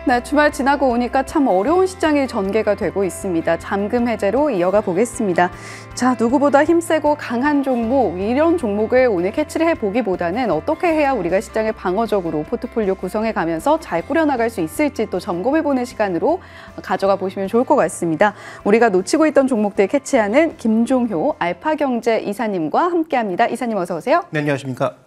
네, 주말 지나고 오니까 참 어려운 시장이 전개가 되고 있습니다. 잠금 해제로 이어가 보겠습니다. 자, 누구보다 힘세고 강한 종목, 이런 종목을 오늘 캐치를 해보기보다는 어떻게 해야 우리가 시장을 방어적으로 포트폴리오 구성해 가면서 잘 꾸려나갈 수 있을지 또 점검해보는 시간으로 가져가 보시면 좋을 것 같습니다. 우리가 놓치고 있던 종목들 캐치하는 김종효 알파경제 이사님과 함께합니다. 이사님 어서 오세요. 네, 안녕하십니까.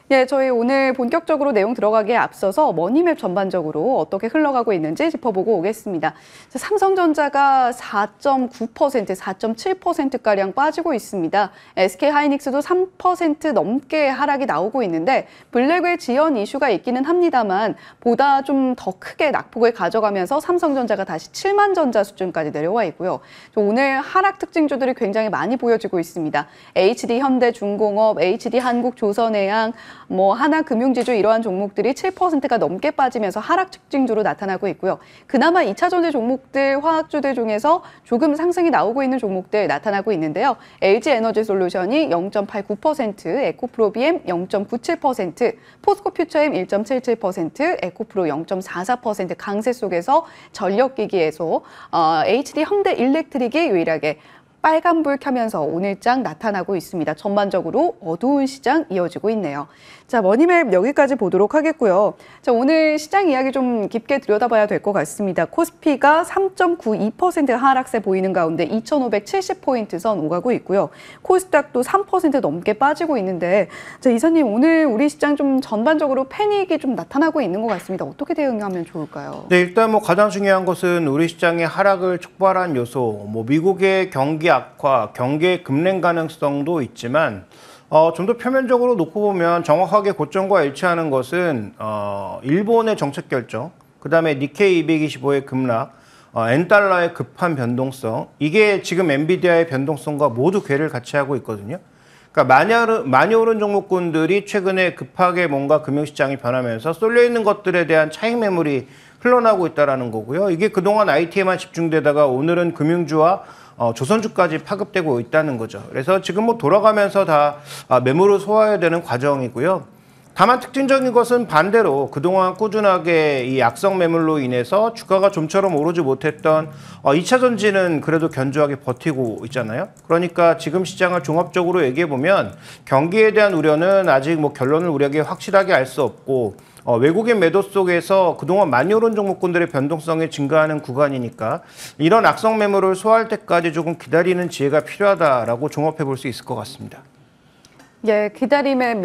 예, 저희 오늘 본격적으로 내용 들어가기에 앞서서 머니맵 전반적으로 어떻게 흘러가고 있는지 짚어보고 오겠습니다. 삼성전자가 4.9%, 4.7%가량 빠지고 있습니다. SK하이닉스도 3% 넘게 하락이 나오고 있는데 블랙웰 지연 이슈가 있기는 합니다만 보다 좀 더 크게 낙폭을 가져가면서 삼성전자가 다시 7만 전자 수준까지 내려와 있고요. 오늘 하락 특징주들이 굉장히 많이 보여지고 있습니다. HD 현대중공업, HD 한국조선해양, 하나금융지주 이러한 종목들이 7%가 넘게 빠지면서 하락 특징주로 나타나고 있고요. 그나마 2차 전지 종목들, 화학주들 중에서 조금 상승이 나오고 있는 종목들 나타나고 있는데요. LG에너지솔루션이 0.89%, 에코프로비엠 0.97%, 포스코퓨처엠 1.77%, 에코프로 0.44% 강세 속에서 전력기기에서 HD 현대일렉트릭이 유일하게 빨간불 켜면서 오늘장 나타나고 있습니다. 전반적으로 어두운 시장 이어지고 있네요. 자, 머니맵 여기까지 보도록 하겠고요. 자, 오늘 시장 이야기 좀 깊게 들여다봐야 될 것 같습니다. 코스피가 3.92% 하락세 보이는 가운데 2,570포인트 선 오가고 있고요. 코스닥도 3% 넘게 빠지고 있는데, 자, 이사님 오늘 우리 시장 좀 전반적으로 패닉이 좀 나타나고 있는 것 같습니다. 어떻게 대응하면 좋을까요? 네, 일단 가장 중요한 것은 우리 시장의 하락을 촉발한 요소, 미국의 경기 악화, 경기의 급냉 가능성도 있지만 좀 더 표면적으로 놓고 보면 정확하게 고점과 일치하는 것은 일본의 정책 결정, 그다음에 니케이 225의 급락, 엔달러의 급한 변동성, 이게 지금 엔비디아의 변동성과 모두 궤를 같이 하고 있거든요. 그러니까 많이 오른 종목군들이 최근에 급하게 뭔가 금융시장이 변하면서 쏠려있는 것들에 대한 차익 매물이 흘러나오고 있다는 거고요. 이게 그동안 IT에만 집중되다가 오늘은 금융주와 조선주까지 파급되고 있다는 거죠. 그래서 지금 돌아가면서 다 매물을 소화해야 되는 과정이고요. 다만 특징적인 것은 반대로 그동안 꾸준하게 이 악성 매물로 인해서 주가가 좀처럼 오르지 못했던 2차 전지는 그래도 견조하게 버티고 있잖아요. 그러니까 지금 시장을 종합적으로 얘기해보면 경기에 대한 우려는 아직 결론을 우리에게 확실하게 알 수 없고 외국인 매도 속에서 그동안 많이 오른 종목군들의 변동성이 증가하는 구간이니까 이런 악성 매물을 소화할 때까지 조금 기다리는 지혜가 필요하다라고 종합해 볼 수 있을 것 같습니다. 예, 기다림의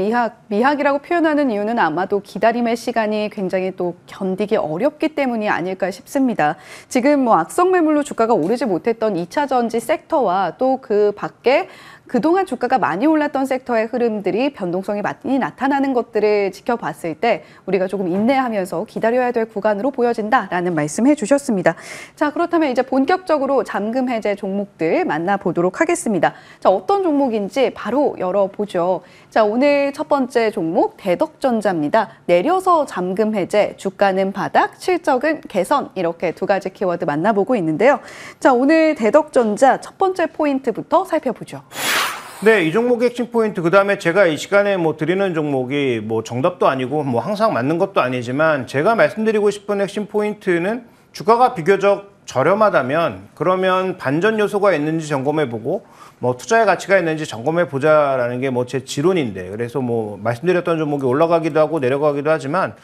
미학이라고 표현하는 이유는 아마도 기다림의 시간이 굉장히 또 견디기 어렵기 때문이 아닐까 싶습니다. 지금 악성 매물로 주가가 오르지 못했던 2차 전지 섹터와 또 그 밖에 그동안 주가가 많이 올랐던 섹터의 흐름들이 변동성이 많이 나타나는 것들을 지켜봤을 때 우리가 조금 인내하면서 기다려야 될 구간으로 보여진다라는 말씀해 주셨습니다. 자, 그렇다면 이제 본격적으로 잠금 해제 종목들 만나보도록 하겠습니다. 자, 어떤 종목인지 바로 열어보죠. 자, 오늘 첫 번째 종목 대덕전자입니다. 내려서 잠금 해제, 주가는 바닥, 실적은 개선, 이렇게 두 가지 키워드 만나보고 있는데요. 자, 오늘 대덕전자 첫 번째 포인트부터 살펴보죠. 네, 이 종목의 핵심 포인트, 그 다음에 제가 이 시간에 드리는 종목이 정답도 아니고 항상 맞는 것도 아니지만 제가 말씀드리고 싶은 핵심 포인트는 주가가 비교적 저렴하다면 그러면 반전 요소가 있는지 점검해보고 투자의 가치가 있는지 점검해보자라는 게 제 지론인데, 그래서 말씀드렸던 종목이 올라가기도 하고 내려가기도 하지만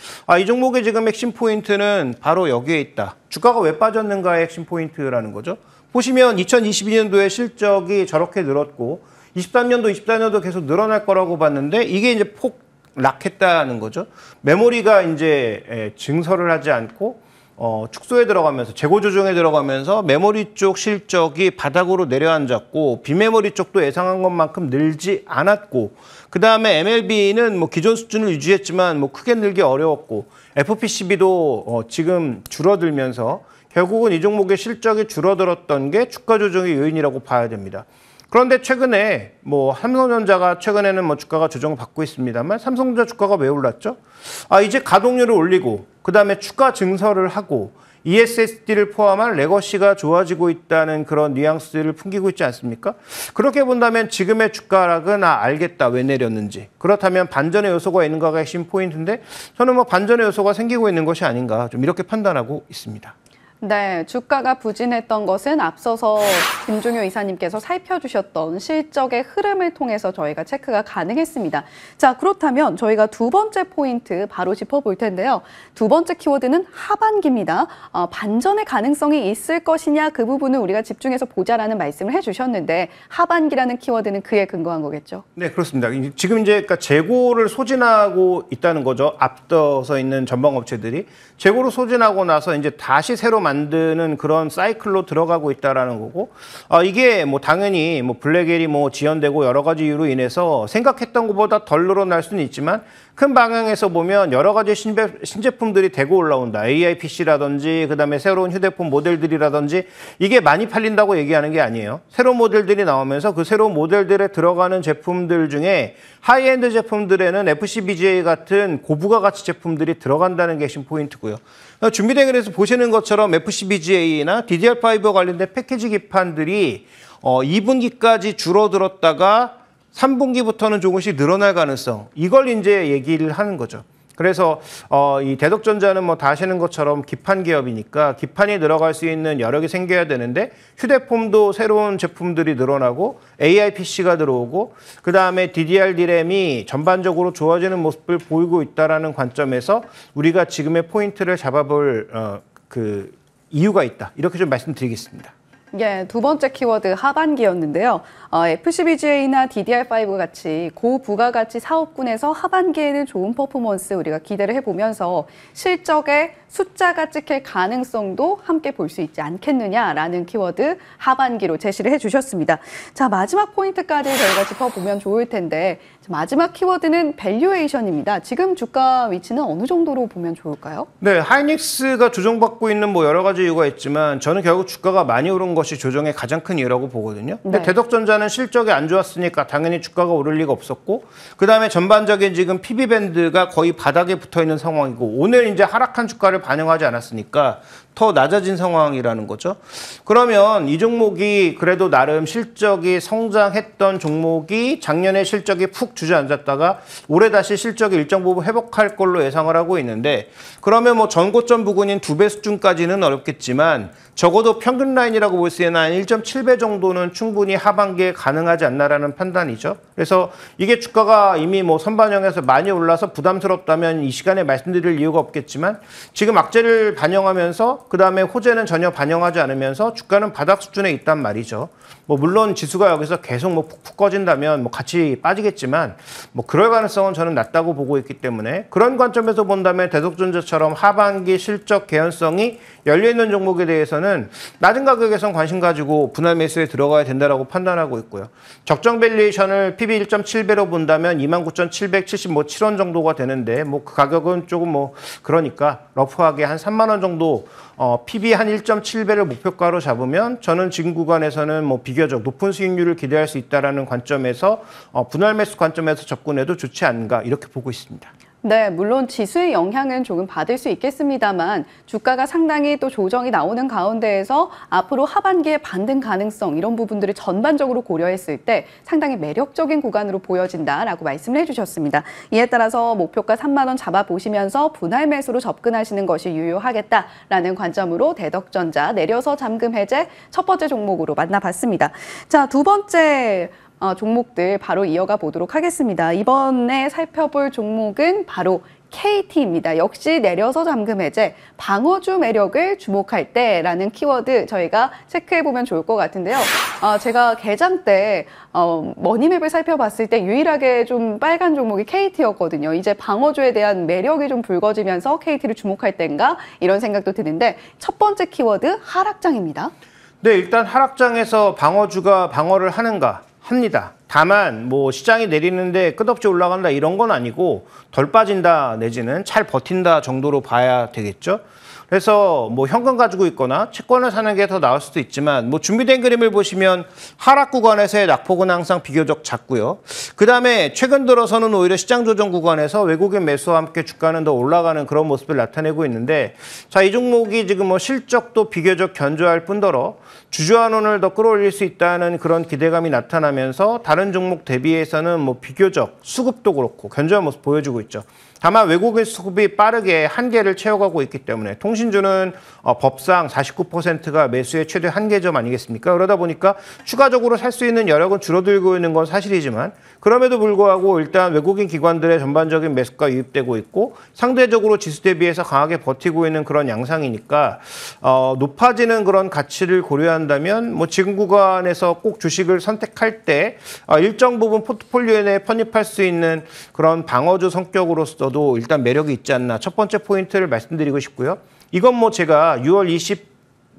이 종목의 지금 핵심 포인트는 바로 여기에 있다. 주가가 왜 빠졌는가의 핵심 포인트라는 거죠. 보시면 2022년도에 실적이 저렇게 늘었고 23년도 계속 늘어날 거라고 봤는데 이게 이제 폭락했다는 거죠. 메모리가 이제 증설을 하지 않고 축소에 들어가면서 재고 조정에 들어가면서 메모리 쪽 실적이 바닥으로 내려앉았고 비메모리 쪽도 예상한 것만큼 늘지 않았고, 그 다음에 MLB는 기존 수준을 유지했지만 크게 늘기 어려웠고 FPCB도 지금 줄어들면서 결국은 이 종목의 실적이 줄어들었던 게 주가 조정의 요인이라고 봐야 됩니다. 그런데 최근에 삼성전자가 최근에는 주가가 조정을 받고 있습니다만 삼성전자 주가가 왜 올랐죠? 이제 가동률을 올리고 그다음에 추가 증설을 하고 ESSD를 포함한 레거시가 좋아지고 있다는 그런 뉘앙스를 풍기고 있지 않습니까? 그렇게 본다면 지금의 주가 하락은 알겠다, 왜 내렸는지. 그렇다면 반전의 요소가 있는가가 핵심 포인트인데 저는 뭐 반전의 요소가 생기고 있는 것이 아닌가 좀 이렇게 판단하고 있습니다. 네, 주가가 부진했던 것은 앞서서 김종효 이사님께서 살펴주셨던 실적의 흐름을 통해서 저희가 체크가 가능했습니다. 자, 그렇다면 저희가 두 번째 포인트 바로 짚어볼 텐데요. 두 번째 키워드는 하반기입니다. 반전의 가능성이 있을 것이냐 그 부분을 우리가 집중해서 보자라는 말씀을 해주셨는데 하반기라는 키워드는 그에 근거한 거겠죠? 네, 그렇습니다. 지금 이제 그러니까 재고를 소진하고 있다는 거죠. 앞서서 있는 전방업체들이 재고를 소진하고 나서 이제 다시 새로 만드는 그런 사이클로 들어가고 있다라는 거고, 이게 뭐 당연히 뭐 블랙엘이 뭐 지연되고 여러 가지 이유로 인해서 생각했던 것보다 덜 늘어날 수는 있지만 큰 방향에서 보면 여러 가지 신제품들이 대고 올라온다. AI PC라든지 그다음에 새로운 휴대폰 모델들이라든지 이게 많이 팔린다고 얘기하는 게 아니에요. 새로운 모델들이 나오면서 그 새로운 모델들에 들어가는 제품들 중에 하이엔드 제품들에는 FCBGA 같은 고부가 가치 제품들이 들어간다는 게 핵심 포인트고요. 준비대행에서 보시는 것처럼 FCBGA나 DDR5와 관련된 패키지 기판들이 2분기까지 줄어들었다가 3분기부터는 조금씩 늘어날 가능성, 이걸 이제 얘기를 하는 거죠. 그래서 이 대덕전자는 뭐 다 아시는 것처럼 기판 기업이니까 기판이 들어갈 수 있는 여력이 생겨야 되는데 휴대폰도 새로운 제품들이 늘어나고 AI PC가 들어오고 그다음에 DDR DRAM이 전반적으로 좋아지는 모습을 보이고 있다는 관점에서 우리가 지금의 포인트를 잡아볼 그 이유가 있다. 이렇게 좀 말씀드리겠습니다. 예, 두 번째 키워드 하반기였는데요. FCBGA나 DDR5 같이 고부가가치 사업군에서 하반기에는 좋은 퍼포먼스 우리가 기대를 해보면서 실적에 숫자가 찍힐 가능성도 함께 볼 수 있지 않겠느냐라는 키워드 하반기로 제시를 해주셨습니다. 자, 마지막 포인트까지 저희가 짚어보면 좋을 텐데 마지막 키워드는 밸류에이션입니다. 지금 주가 위치는 어느 정도로 보면 좋을까요? 네, 하이닉스가 조정받고 있는 뭐 여러 가지 이유가 있지만 저는 결국 주가가 많이 오른 것이 조정의 가장 큰 이유라고 보거든요. 근데 네. 대덕전자는 실적이 안 좋았으니까 당연히 주가가 오를 리가 없었고 그다음에 전반적인 지금 PB밴드가 거의 바닥에 붙어 있는 상황이고 오늘 이제 하락한 주가를 반영하지 않았으니까 더 낮아진 상황이라는 거죠. 그러면 이 종목이 그래도 나름 실적이 성장했던 종목이 작년에 실적이 푹 주저앉았다가 올해 다시 실적이 일정 부분 회복할 걸로 예상을 하고 있는데 그러면 뭐 전고점 부근인 2배 수준까지는 어렵겠지만 적어도 평균 라인이라고 볼 수 있는 한 1.7배 정도는 충분히 하반기에 가능하지 않나라는 판단이죠. 그래서 이게 주가가 이미 뭐 선반영해서 많이 올라서 부담스럽다면 이 시간에 말씀드릴 이유가 없겠지만 지금 악재를 반영하면서 그다음에 호재는 전혀 반영하지 않으면서 주가는 바닥 수준에 있단 말이죠. 뭐 물론 지수가 여기서 계속 뭐 푹푹 꺼진다면 뭐 같이 빠지겠지만 뭐 그럴 가능성은 저는 낮다고 보고 있기 때문에 그런 관점에서 본다면 대덕전자처럼 하반기 실적 개연성이 열려있는 종목에 대해서는 낮은 가격에선 관심 가지고 분할 매수에 들어가야 된다라고 판단하고 있고요. 적정 밸류에이션을 PB 1.7배로 본다면 29,777원 정도가 되는데 뭐 그 가격은 조금 뭐 그러니까 러프하게 한 3만 원 정도 PB 한 1.7배를 목표가로 잡으면 저는 지금 구간에서는 뭐 비교적 높은 수익률을 기대할 수 있다라는 관점에서 분할 매수 관점에서 접근해도 좋지 않은가 이렇게 보고 있습니다. 네, 물론 지수의 영향은 조금 받을 수 있겠습니다만 주가가 상당히 또 조정이 나오는 가운데에서 앞으로 하반기에 반등 가능성 이런 부분들을 전반적으로 고려했을 때 상당히 매력적인 구간으로 보여진다라고 말씀을 해주셨습니다. 이에 따라서 목표가 3만 원 잡아보시면서 분할 매수로 접근하시는 것이 유효하겠다라는 관점으로 대덕전자 내려서 잠금 해제 첫 번째 종목으로 만나봤습니다. 자, 두 번째 종목들 바로 이어가 보도록 하겠습니다. 이번에 살펴볼 종목은 바로 KT입니다. 역시 내려서 잠금 해제, 방어주 매력을 주목할 때라는 키워드 저희가 체크해보면 좋을 것 같은데요. 제가 개장 때 머니맵을 살펴봤을 때 유일하게 좀 빨간 종목이 KT였거든요. 이제 방어주에 대한 매력이 좀 붉어지면서 KT를 주목할 때인가 이런 생각도 드는데 첫 번째 키워드 하락장입니다. 네, 일단 하락장에서 방어주가 방어를 하는가? 합니다. 다만 뭐 시장이 내리는데 끝없이 올라간다 이런 건 아니고 덜 빠진다 내지는 잘 버틴다 정도로 봐야 되겠죠. 그래서 뭐 현금 가지고 있거나 채권을 사는 게 더 나을 수도 있지만 뭐 준비된 그림을 보시면 하락 구간에서의 낙폭은 항상 비교적 작고요. 그다음에 최근 들어서는 오히려 시장 조정 구간에서 외국인 매수와 함께 주가는 더 올라가는 그런 모습을 나타내고 있는데 자, 이 종목이 지금 뭐 실적도 비교적 견조할 뿐더러 주주환원을 더 끌어올릴 수 있다는 그런 기대감이 나타나면서 다른 종목 대비해서는 뭐 비교적 수급도 그렇고 견조한 모습 보여주고 있죠. 다만 외국인 수급이 빠르게 한계를 채워가고 있기 때문에 통신주는 법상 49%가 매수의 최대 한계점 아니겠습니까? 그러다 보니까 추가적으로 살 수 있는 여력은 줄어들고 있는 건 사실이지만 그럼에도 불구하고 일단 외국인 기관들의 전반적인 매수가 유입되고 있고 상대적으로 지수 대비해서 강하게 버티고 있는 그런 양상이니까 높아지는 그런 가치를 고려한다면 뭐 지금 구간에서 꼭 주식을 선택할 때 일정 부분 포트폴리오 내에 편입할 수 있는 그런 방어주 성격으로서도 일단 매력이 있지 않나 첫 번째 포인트를 말씀드리고 싶고요. 이건 뭐 제가 6월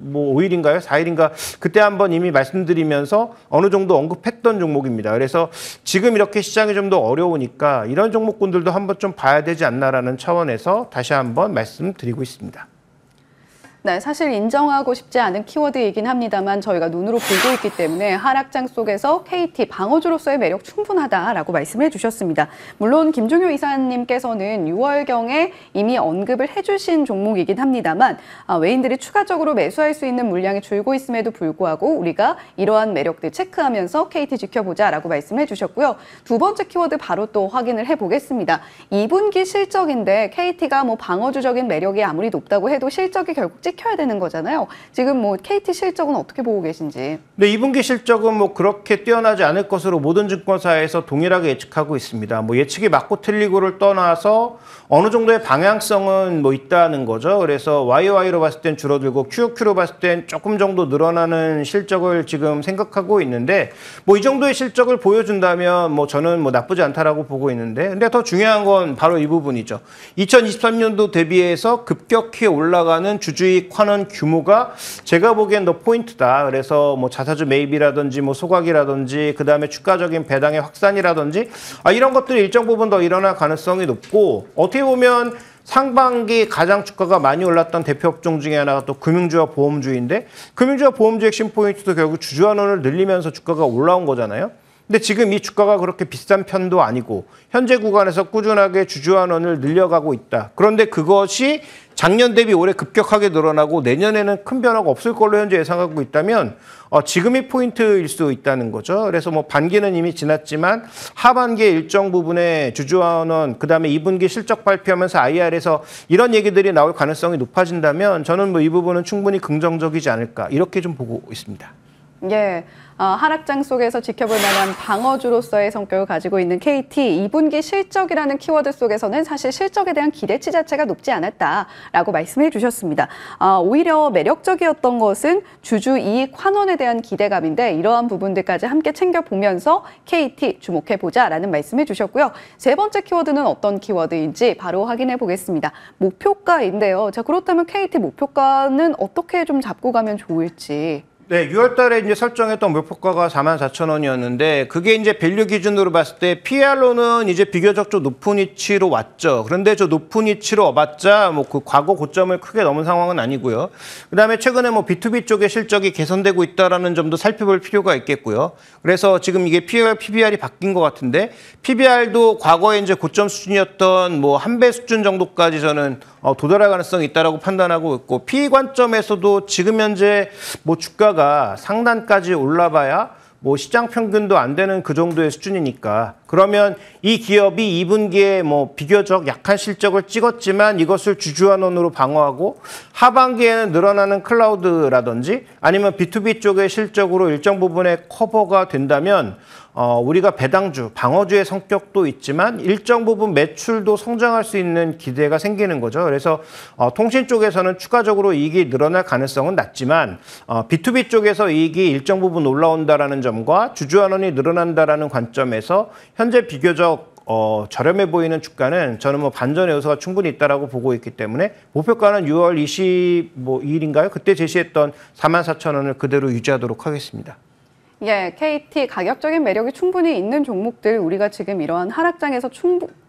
5일인가요? 4일인가 그때 한번 이미 말씀드리면서 어느 정도 언급했던 종목입니다. 그래서 지금 이렇게 시장이 좀 더 어려우니까 이런 종목군들도 한번 좀 봐야 되지 않나라는 차원에서 다시 한번 말씀드리고 있습니다. 네, 사실 인정하고 싶지 않은 키워드이긴 합니다만 저희가 눈으로 보고 있기 때문에 하락장 속에서 KT 방어주로서의 매력 충분하다라고 말씀해 주셨습니다. 물론 김종효 이사님께서는 6월경에 이미 언급을 해주신 종목이긴 합니다만 외인들이 추가적으로 매수할 수 있는 물량이 줄고 있음에도 불구하고 우리가 이러한 매력들 체크하면서 KT 지켜보자라고 말씀해 주셨고요. 두 번째 키워드 바로 또 확인을 해보겠습니다. 2분기 실적인데 KT가 뭐 방어주적인 매력이 아무리 높다고 해도 실적이 결국 찍혀야 되는 거잖아요. 지금 뭐 KT 실적은 어떻게 보고 계신지? 네, 2분기 실적은 뭐 그렇게 뛰어나지 않을 것으로 모든 증권사에서 동일하게 예측하고 있습니다. 뭐 예측이 맞고 틀리고를 떠나서 어느 정도의 방향성은 뭐 있다는 거죠. 그래서 YOY로 봤을 땐 줄어들고 QOQ로 봤을 땐 조금 정도 늘어나는 실적을 지금 생각하고 있는데 뭐 이 정도의 실적을 보여준다면 뭐 저는 뭐 나쁘지 않다라고 보고 있는데 근데 더 중요한 건 바로 이 부분이죠. 2023년도 대비해서 급격히 올라가는 주주익 환원 규모가 제가 보기엔 더 포인트다. 그래서 뭐 자사주 매입이라든지 뭐 소각이라든지 그다음에 추가적인 배당의 확산이라든지 이런 것들이 일정 부분 더 일어날 가능성이 높고 어떻게 보면 상반기 가장 주가가 많이 올랐던 대표 업종 중에 하나가 또 금융주와 보험주인데 금융주와 보험주 핵심 포인트도 결국 주주환원을 늘리면서 주가가 올라온 거잖아요. 근데 지금 이 주가가 그렇게 비싼 편도 아니고 현재 구간에서 꾸준하게 주주환원을 늘려가고 있다. 그런데 그것이 작년 대비 올해 급격하게 늘어나고 내년에는 큰 변화가 없을 걸로 현재 예상하고 있다면 지금이 포인트일 수 있다는 거죠. 그래서 뭐 반기는 이미 지났지만 하반기에 일정 부분의 주주환원 그다음에 2분기 실적 발표하면서 IR에서 이런 얘기들이 나올 가능성이 높아진다면 저는 뭐 이 부분은 충분히 긍정적이지 않을까 이렇게 좀 보고 있습니다. 예, 하락장 속에서 지켜볼 만한 방어주로서의 성격을 가지고 있는 KT 2분기 실적이라는 키워드 속에서는 사실 실적에 대한 기대치 자체가 높지 않았다라고 말씀해 주셨습니다. 오히려 매력적이었던 것은 주주 이익 환원에 대한 기대감인데 이러한 부분들까지 함께 챙겨보면서 KT 주목해보자라는 말씀해 주셨고요. 세 번째 키워드는 어떤 키워드인지 바로 확인해 보겠습니다. 목표가인데요. 자, 그렇다면 KT 목표가는 어떻게 좀 잡고 가면 좋을지. 네, 6월 달에 이제 설정했던 목표가가 44,000원이었는데 그게 이제 밸류 기준으로 봤을 때 PR로는 이제 비교적 좀 높은 위치로 왔죠. 그런데 저 높은 위치로 와봤자 뭐 그 과거 고점을 크게 넘은 상황은 아니고요. 그다음에 최근에 뭐 B2B 쪽의 실적이 개선되고 있다라는 점도 살펴볼 필요가 있겠고요. 그래서 지금 이게 PER, PBR이 바뀐 것 같은데 PBR도 과거에 이제 고점 수준이었던 뭐 한 배 수준 정도까지 저는 도달할 가능성이 있다라고 판단하고 있고 PE 관점에서도 지금 현재 뭐 주가가 상단까지 올라봐야 뭐 시장 평균도 안 되는 그 정도의 수준이니까 그러면 이 기업이 2분기에 뭐 비교적 약한 실적을 찍었지만 이것을 주주환원으로 방어하고 하반기에는 늘어나는 클라우드라든지 아니면 B2B 쪽의 실적으로 일정 부분의 커버가 된다면 우리가 배당주, 방어주의 성격도 있지만 일정 부분 매출도 성장할 수 있는 기대가 생기는 거죠. 그래서 통신 쪽에서는 추가적으로 이익이 늘어날 가능성은 낮지만 B2B 쪽에서 이익이 일정 부분 올라온다라는 점과 주주환원이 늘어난다라는 관점에서 현재 비교적 저렴해 보이는 주가는 저는 뭐 반전의 요소가 충분히 있다라고 보고 있기 때문에 목표가는 6월 22일인가요? 그때 제시했던 44,000원을 그대로 유지하도록 하겠습니다. 예, KT 가격적인 매력이 충분히 있는 종목들 우리가 지금 이러한 하락장에서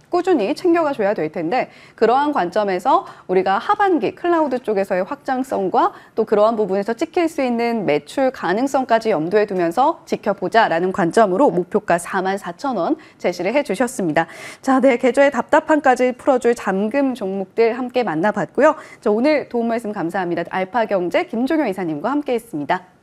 꾸준히 챙겨가줘야 될 텐데 그러한 관점에서 우리가 하반기 클라우드 쪽에서의 확장성과 또 그러한 부분에서 찍힐 수 있는 매출 가능성까지 염두에 두면서 지켜보자라는 관점으로 목표가 44,000원 제시를 해주셨습니다. 자, 네, 계좌의 답답함까지 풀어줄 잠금 종목들 함께 만나봤고요. 자, 오늘 도움 말씀 감사합니다. 알파경제 김종효 이사님과 함께했습니다.